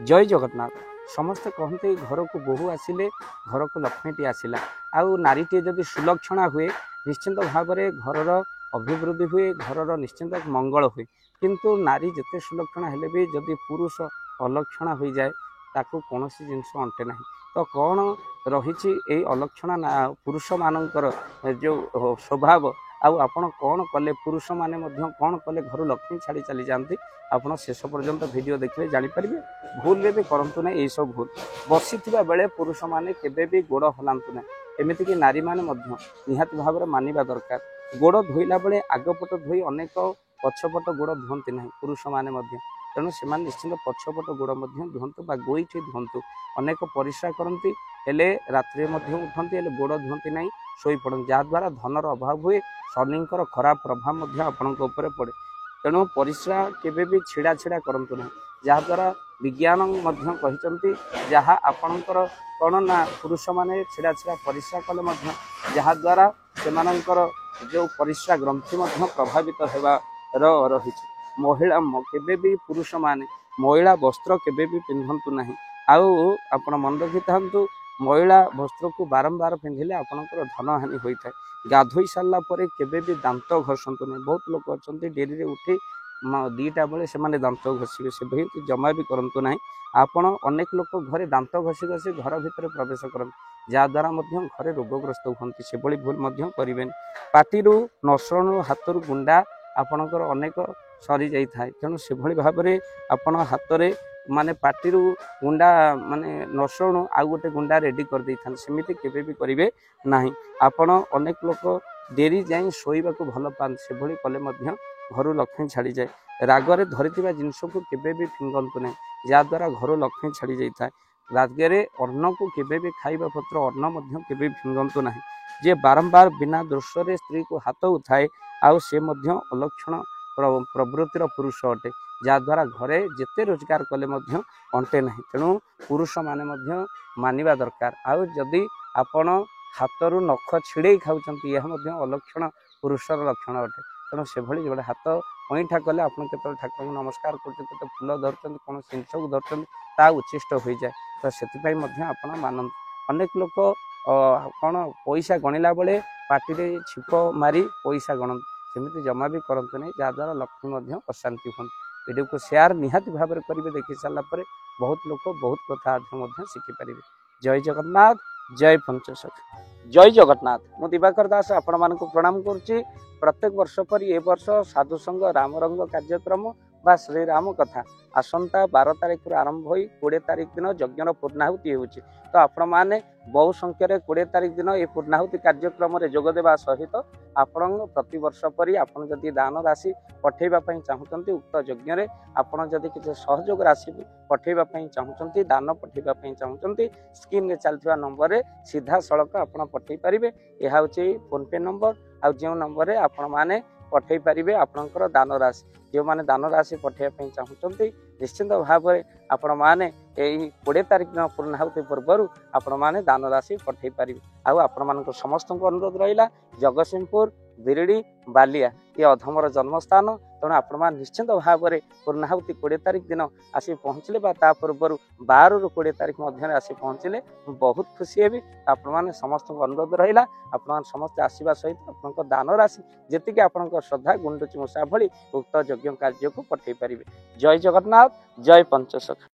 जय जगन्नाथ। समस्ते कहते घर को बोहू आसिले घर को लक्ष्मीटी आसला आउ नारीटे जदि सुलक्षणा हुए निश्चिंत भाव में घर अभिवृद्धि हुए घर निश्चिंत मंगल हुए किंतु नारी जिते सुलक्षणा हेले भी जदि पुरुष अलक्षणा हो जाए ताकू कौन जिनस अंटे ना तो कौन रही अलक्षणा पुरुष मानकर जो स्वभाव आपण कौन कले पुरुष माने कौन कले घर लक्ष्मी छाड़ी चली जाती आपण शेष पर्यंत वीडियो देखिए जापर भूल भी करतु ना यही सब भूल बसी बेले पुरुष माने केबे भी गोड़ हलांतु ना एमती कि नारी माने निहाती भाव में मानिबा दरकार गोड़ धोइला बेले आगपट धोई अनेक पछपट गोड़ धुंती ना पुरुष माने तेणु से निश्चिंत पछपट गोड़ धुंतु बा गोईठी धुंतु अनेक परिश्रा करती हेले रात्रि उठती हेले गोड़ धुंती ना शोई पड़ती जहाद्वारा धनर अभाव हुए शनिंकर खराब प्रभाव आपण पड़े तेणु परिश्रा केबे भी छिड़ा छिड़ा करंतु ना जहाद्वारा विज्ञान कहते जहाँ आपणकर कौन ना पुरुष माने छिड़ा छिड़ा परिश्रा कले जहाद्वारा सेमानंकर जो परिश्रा ग्रंथि प्रभावित होबार रही महिला केबे भी पुरुष माने महिला वस्त्र केबे भी पिंधंतु नहीं आउ आपण मन रखि था महिला वस्त्र को बारंबार पिंधिले आपणकर धन हानि होता है गाधोई सारा पर केबे भी दांत घसंतु नहीं बहुत लोग अच्छा डेरी उठी दीटा बेले से दांत घषिबे से भी जमा भी करंतु नहीं आपण अनेक लोक घरे दांत घसी घसी घर भितर प्रवेश करते जहाद्वारा घरे रोगग्रस्त होती से भूल करें पाटी नसणु हाथ गुंडा आपणकर अनेक सरी जाए तेणु से भाव में आपण हाथ में माने पाटी गुंडा माने नसणु आउ गोटे गुंडा रेडी कर दे सेमती केबे भी करेंगे ना आपण अनेक लोक डेरी जाए शोवा को भल पाते से कले घर लक्ष्मी छाड़ी जाए रागरे धरी जिनस को केबे भी फिंगंतु ना जहाद्वारा घर लक्ष्मी छाड़ी जाए रागरे अन्न को केबे भी खाइबा पत्र अन्न केबे भी फिंगंतु ना जे बारंबार बिना दोष स्त्री को हाथ उठाए आउ से अलक्षण प्रवृत्तिर पुरुष अटे जहाद्वारा घरे जेते रोजगार कले अंटे ना तेणु पुरुष माने मानिबा दरकार आउ जदि आपण हाथरू नख छिड़े खाऊँ यह अलक्षण पुरुषर लक्षण अटे तेणु से जो हाथ अईठा कले आप ठाकुर को नमस्कार करते फूल धरते कौन जिनस को धरते ता उच्छिष्ट हो जाए तो से मानते अनेक लोक कौन पैसा गणिला बेले पार्टी छिप मारी पैसा गणत सेमती जमा भी करते नहीं जहाद्वारा लक्ष्मी अशांति हूँ वीडियो को शेयर निहाती भाव में करेंगे देखी सारापर बहुत लोक बहुत कथा शिखिपारे। जय जगन्नाथ जय पंचसख जय जगन्नाथ मु दिवाकर दास आपण मानक प्रणाम करुच्ची प्रत्येक वर्ष पर ए वर्ष साधु संघ रामरंग कार्यक्रम बा श्रीराम कथा आसंता 12 तारिख आरंभ हो 20 तारिख दिन यज्ञर पूर्णाहुति होची तो आपण माने बहु संख्यार 20 तारिख दिन ये पूर्णाहुति कार्यक्रम में जोगदेवा सहित आपण प्रति वर्ष पर आपण जदि दान राशि पठेबाई चाहूँगी उक्त यज्ञ में आपण जदि किसी सहयोग राशि पठेबाई चाहूँगी दान पठेबाई चाहूँगी स्क्रीन में चलता नंबर में सीधा सड़क आप पठे पारे यह हूँ फोन पे नंबर आ जो नंबर आपण मैंने पठे पारे आपणकर दान राशि जो मैंने दान राशि पठेबाई चाहूँगी निश्चिंत भाव में आपण मैंने 20 तारिख दिन पूर्णाहुति पूर्वर आपण मैंने दान राशि पठे पारे आपण समस्त अनुरोध रहा जगतसिंहपुर बिरड़ी बालिया ये अधमर जन्मस्थान तेणु आपण निश्चिंत भाव में पूर्णाहुति 20 तारिख दिन आसी पहुँचले पूर्वर 12 ରୁ 20 तारिख मध्य आसी पहुँचले बहुत खुशी हेबी आपण समस्त अनुरोध रहा आपण समस्त आसवा सहित आप दान राशि जी आपण श्रद्धा गुंडुची मूषा भली उक्त यज्ञ कार्य को पठे पारे। जय जगन्नाथ जय पंचसख।